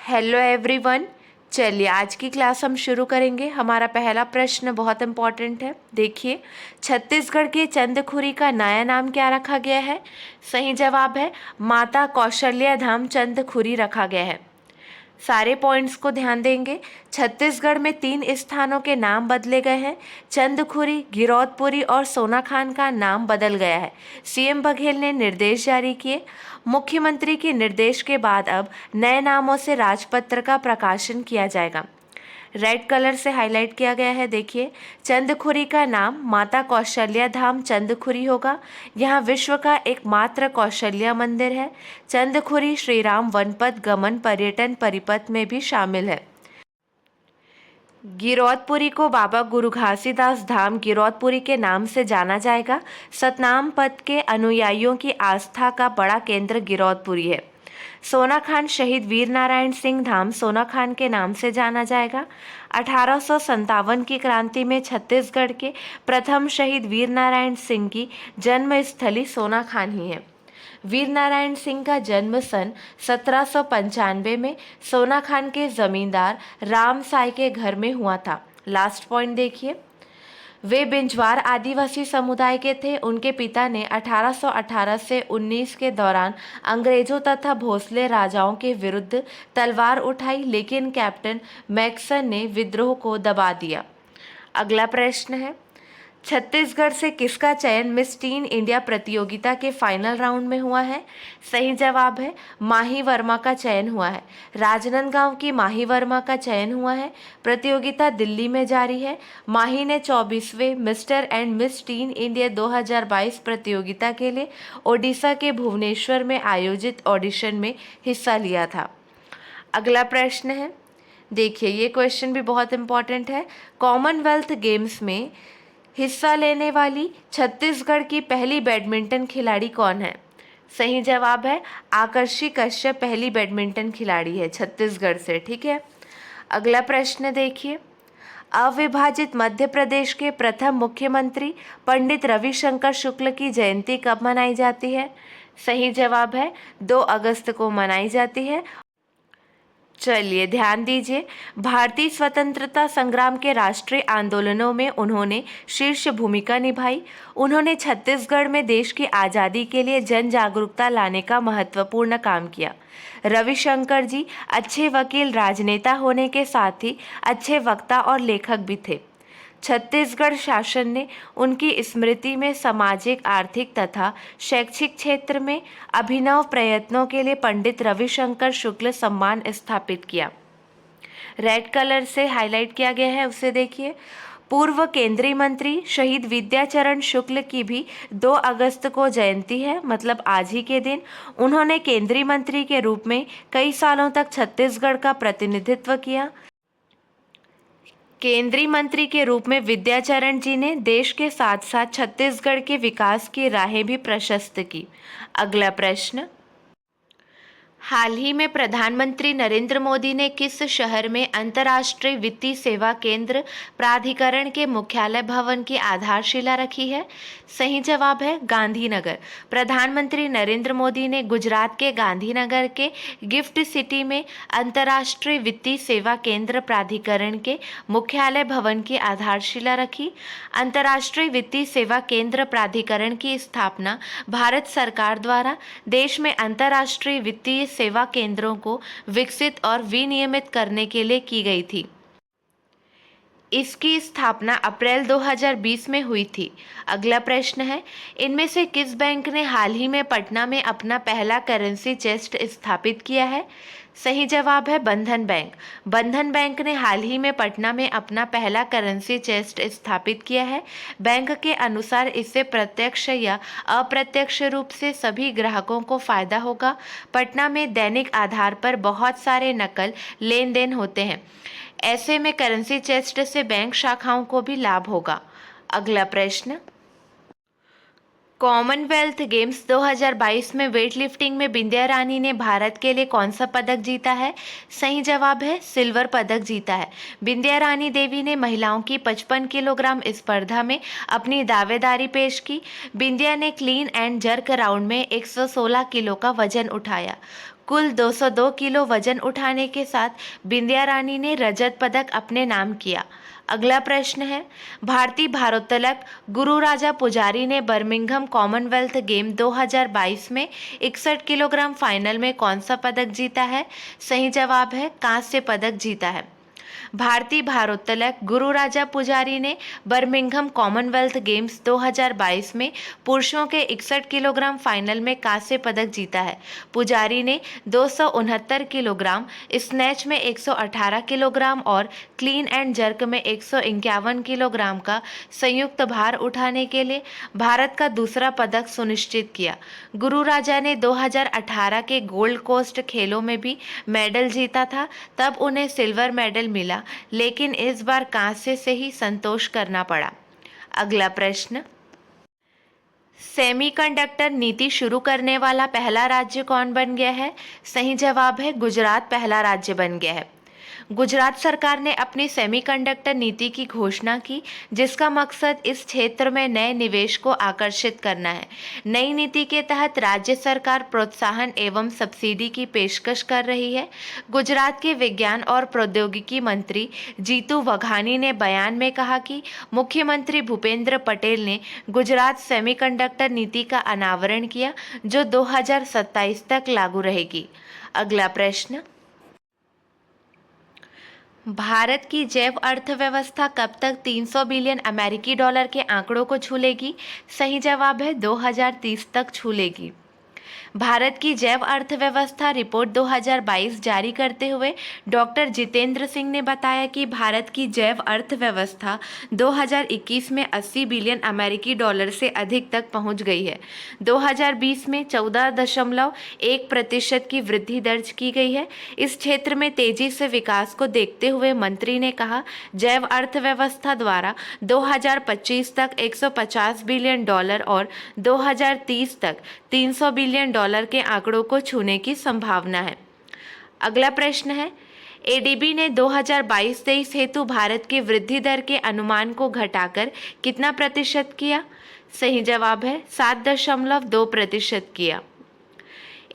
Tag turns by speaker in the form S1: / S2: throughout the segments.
S1: Hello everyone. चलिए आज की क्लास हम शुरू करेंगे। हमारा पहला प्रश्न बहुत इम्पॉर्टेंट है। देखिए, छत्तीसगढ़ के चंदखुरी का नया नाम क्या रखा गया है? सही जवाब है माता कौशल्या धाम चंदखुरी रखा गया है। सारे पॉइंट्स को ध्यान देंगे। छत्तीसगढ़ में 3 स्थानों के नाम बदले गए हैं। चंदखुरी, गिरौदपुरी और सोनाखान का नाम बदल गया है। सीएम बघेल ने निर्देश जारी किए। मुख्यमंत्री के निर्देश के बाद अब नए नामों से राजपत्र का प्रकाशन किया जाएगा। रेड कलर से हाईलाइट किया गया है। देखिए, चंदखुरी का नाम माता कौशल्या धाम चंदखुरी होगा। यहाँ विश्व का एकमात्र कौशल्या मंदिर है। चंदखुरी श्री राम वनपथ गमन पर्यटन परिपथ में भी शामिल है। गिरौदपुरी को बाबा गुरु घासीदास धाम गिरौदपुरी के नाम से जाना जाएगा। सतनाम पथ के अनुयायियों की आस्था का बड़ा केंद्र गिरौदपुरी है। सोनाखान शहीद वीर नारायण सिंह धाम सोनाखान के नाम से जाना जाएगा। 1857 की क्रांति में छत्तीसगढ़ के प्रथम शहीद वीर नारायण सिंह की जन्मस्थली सोनाखान ही है। वीर नारायण सिंह का जन्म सन 1795 में सोनाखान के जमींदार राम साय के घर में हुआ था। लास्ट पॉइंट देखिए, वे बिंजवार आदिवासी समुदाय के थे। उनके पिता ने 1818 से 19 के दौरान अंग्रेजों तथा भोसले राजाओं के विरुद्ध तलवार उठाई, लेकिन कैप्टन मैक्सन ने विद्रोह को दबा दिया। अगला प्रश्न है, छत्तीसगढ़ से किसका चयन मिस टीन इंडिया प्रतियोगिता के फाइनल राउंड में हुआ है? सही जवाब है माही वर्मा का चयन हुआ है। राजनांदगांव की माही वर्मा का चयन हुआ है। प्रतियोगिता दिल्ली में जारी है। माही ने 24वें mister and miss teen India 2022 प्रतियोगिता के लिए ओडिशा के भुवनेश्वर में आयोजित ऑडिशन में हिस्सा लिया था। अगला प्रश्न है, देखिए ये क्वेश्चन भी बहुत इंपॉर्टेंट है। कॉमनवेल्थ गेम्स में हिस्सा लेने वाली छत्तीसगढ़ की पहली बैडमिंटन खिलाड़ी कौन है? सही जवाब है आकर्षी कश्यप पहली बैडमिंटन खिलाड़ी है छत्तीसगढ़ से। ठीक है, अगला प्रश्न देखिए, अविभाजित मध्य प्रदेश के प्रथम मुख्यमंत्री पंडित रविशंकर शुक्ल की जयंती कब मनाई जाती है? सही जवाब है 2 अगस्त को मनाई जाती है। चलिए ध्यान दीजिए, भारतीय स्वतंत्रता संग्राम के राष्ट्रीय आंदोलनों में उन्होंने शीर्ष भूमिका निभाई। उन्होंने छत्तीसगढ़ में देश की आज़ादी के लिए जन जागरूकता लाने का महत्वपूर्ण काम किया। रविशंकर जी अच्छे वकील, राजनेता होने के साथ ही अच्छे वक्ता और लेखक भी थे। छत्तीसगढ़ शासन ने उनकी स्मृति में सामाजिक, आर्थिक तथा शैक्षिक क्षेत्र में अभिनव प्रयत्नों के लिए पंडित रविशंकर शुक्ल सम्मान स्थापित किया। रेड कलर से हाईलाइट किया गया है, उसे देखिए। पूर्व केंद्रीय मंत्री शहीद विद्याचरण शुक्ल की भी 2 अगस्त को जयंती है, मतलब आज ही के दिन। उन्होंने केंद्रीय मंत्री के रूप में कई सालों तक छत्तीसगढ़ का प्रतिनिधित्व किया। केंद्रीय मंत्री के रूप में विद्याचरण जी ने देश के साथ साथ छत्तीसगढ़ के विकास की राहें भी प्रशस्त की। अगला प्रश्न, हाल ही में प्रधानमंत्री नरेंद्र मोदी ने किस शहर में अंतर्राष्ट्रीय वित्तीय सेवा केंद्र प्राधिकरण के मुख्यालय भवन की आधारशिला रखी है? सही जवाब है गांधीनगर। प्रधानमंत्री नरेंद्र मोदी ने गुजरात के गांधीनगर के गिफ्ट सिटी में अंतर्राष्ट्रीय वित्तीय सेवा केंद्र प्राधिकरण के मुख्यालय भवन की आधारशिला रखी। अंतर्राष्ट्रीय वित्तीय सेवा केंद्र प्राधिकरण की स्थापना भारत सरकार द्वारा देश में अंतर्राष्ट्रीय वित्तीय सेवा केंद्रों को विकसित और विनियमित करने के लिए की गई थी। इसकी स्थापना अप्रैल 2020 में हुई थी। अगला प्रश्न है, इनमें से किस बैंक ने हाल ही में पटना में अपना पहला करेंसी चेस्ट स्थापित किया है? सही जवाब है बंधन बैंक। बंधन बैंक ने हाल ही में पटना में अपना पहला करेंसी चेस्ट स्थापित किया है। बैंक के अनुसार इससे प्रत्यक्ष या अप्रत्यक्ष रूप से सभी ग्राहकों को फायदा होगा। पटना में दैनिक आधार पर बहुत सारे नकल लेन देन होते हैं। ऐसे में करेंसी चेस्ट से बैंक शाखाओं को भी लाभ होगा। अगला प्रश्न, कॉमनवेल्थ गेम्स 2022 में वेट लिफ्टिंग में बिंदिया रानी ने भारत के लिए कौन सा पदक जीता है? सही जवाब है सिल्वर पदक जीता है। बिंदिया रानी देवी ने महिलाओं की 55 किलोग्राम स्पर्धा में अपनी दावेदारी पेश की। बिंदिया ने क्लीन एंड जर्क राउंड में 116 किलो का वजन उठाया। कुल 202 किलो वजन उठाने के साथ बिंदिया रानी ने रजत पदक अपने नाम किया। अगला प्रश्न है, भारतीय भारोत्तोलक गुरुराजा पुजारी ने बर्मिंघम कॉमनवेल्थ गेम 2022 में 61 किलोग्राम फाइनल में कौन सा पदक जीता है? सही जवाब है कांस्य पदक जीता है। भारतीय भारोत्तोलक गुरुराजा पुजारी ने बर्मिंघम कॉमनवेल्थ गेम्स 2022 में पुरुषों के 61 किलोग्राम फाइनल में कांस्य पदक जीता है। पुजारी ने 269 किलोग्राम, स्नैच में 118 किलोग्राम और क्लीन एंड जर्क में 151 किलोग्राम का संयुक्त भार उठाने के लिए भारत का दूसरा पदक सुनिश्चित किया। गुरुराजा ने 2018 के गोल्ड कोस्ट खेलों में भी मेडल जीता था, तब उन्हें सिल्वर मेडल मिला, लेकिन इस बार कांस्य से ही संतोष करना पड़ा। अगला प्रश्न, सेमीकंडक्टर नीति शुरू करने वाला पहला राज्य कौन बन गया है? सही जवाब है गुजरात पहला राज्य बन गया है। गुजरात सरकार ने अपनी सेमीकंडक्टर नीति की घोषणा की, जिसका मकसद इस क्षेत्र में नए निवेश को आकर्षित करना है। नई नीति के तहत राज्य सरकार प्रोत्साहन एवं सब्सिडी की पेशकश कर रही है। गुजरात के विज्ञान और प्रौद्योगिकी मंत्री जीतू वघानी ने बयान में कहा कि मुख्यमंत्री भूपेंद्र पटेल ने गुजरात सेमीकंडक्टर नीति का अनावरण किया, जो 2027 तक लागू रहेगी। अगला प्रश्न, भारत की जैव अर्थव्यवस्था कब तक 300 बिलियन अमेरिकी डॉलर के आंकड़ों को छू लेगी? सही जवाब है 2030 तक छू लेगी। भारत की जैव अर्थव्यवस्था रिपोर्ट 2022 जारी करते हुए डॉक्टर जितेंद्र सिंह ने बताया कि भारत की जैव अर्थव्यवस्था 2021 में 80 बिलियन अमेरिकी डॉलर से अधिक तक पहुंच गई है। 2020 में 14.1% की वृद्धि दर्ज की गई है। इस क्षेत्र में तेजी से विकास को देखते हुए मंत्री ने कहा, जैव अर्थव्यवस्था द्वारा 2025 तक 150 बिलियन डॉलर और 2030 तक 300 बिलियन डॉलर के आंकड़ों को छूने की संभावना है। अगला प्रश्न है, एडीबी ने 2022-23 हेतु भारत की वृद्धि दर के अनुमान को घटाकर कितना प्रतिशत किया? सही जवाब है 7.2% किया।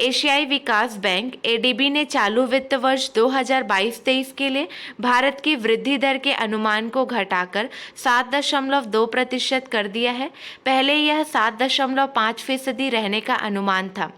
S1: एशियाई विकास बैंक एडीबी ने चालू वित्त वर्ष 2022-23 के लिए भारत की वृद्धि दर के अनुमान को घटाकर 7.2% कर दिया है। पहले यह 7.5% रहने का अनुमान था।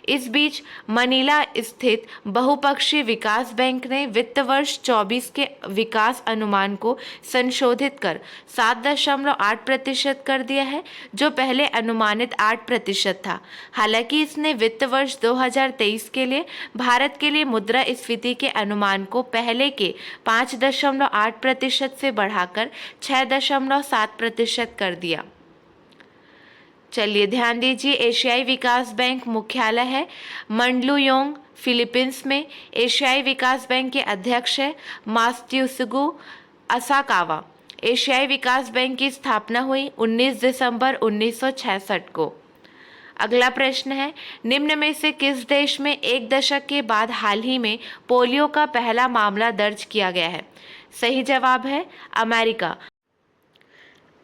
S1: इस बीच मनीला स्थित बहुपक्षीय विकास बैंक ने वित्त वर्ष 24 के विकास अनुमान को संशोधित कर 7.8% कर दिया है, जो पहले अनुमानित 8% था। हालांकि इसने वित्त वर्ष 2023 के लिए भारत के लिए मुद्रास्फीति के अनुमान को पहले के 5.8% से बढ़ाकर 6.7% कर दिया। चलिए ध्यान दीजिए, एशियाई विकास बैंक मुख्यालय है मंडलुयोंग, फिलीपींस में। एशियाई विकास बैंक के अध्यक्ष है मात्सुत्सुगु असाकावा। एशियाई विकास बैंक की स्थापना हुई 19 दिसंबर 1966 को। अगला प्रश्न है, निम्न में से किस देश में एक दशक के बाद हाल ही में पोलियो का पहला मामला दर्ज किया गया है? सही जवाब है अमेरिका।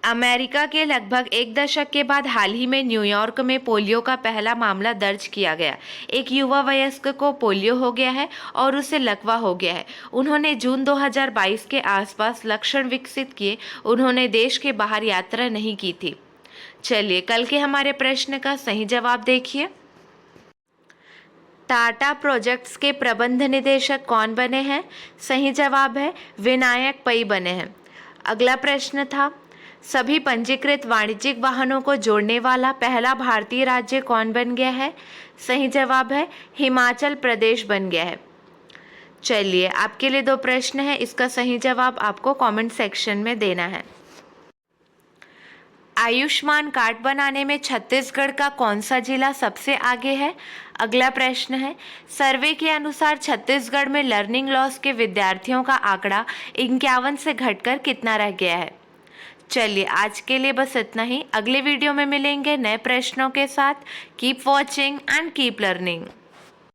S1: अमेरिका के लगभग एक दशक के बाद हाल ही में न्यूयॉर्क में पोलियो का पहला मामला दर्ज किया गया। एक युवा वयस्क को पोलियो हो गया है और उसे लकवा हो गया है। उन्होंने जून 2022 के आसपास लक्षण विकसित किए। उन्होंने देश के बाहर यात्रा नहीं की थी। चलिए कल के हमारे प्रश्न का सही जवाब देखिए। टाटा प्रोजेक्ट्स के प्रबंध निदेशक कौन बने हैं? सही जवाब है विनायक पै बने हैं। अगला प्रश्न था, सभी पंजीकृत वाणिज्यिक वाहनों को जोड़ने वाला पहला भारतीय राज्य कौन बन गया है? सही जवाब है हिमाचल प्रदेश बन गया है। चलिए आपके लिए 2 प्रश्न है, इसका सही जवाब आपको कमेंट सेक्शन में देना है। आयुष्मान कार्ड बनाने में छत्तीसगढ़ का कौन सा जिला सबसे आगे है? अगला प्रश्न है, सर्वे के अनुसार छत्तीसगढ़ में लर्निंग लॉस के विद्यार्थियों का आंकड़ा 51 से घटकर कितना रह गया है? चलिए आज के लिए बस इतना ही। अगले वीडियो में मिलेंगे नए प्रश्नों के साथ। Keep watching and keep learning.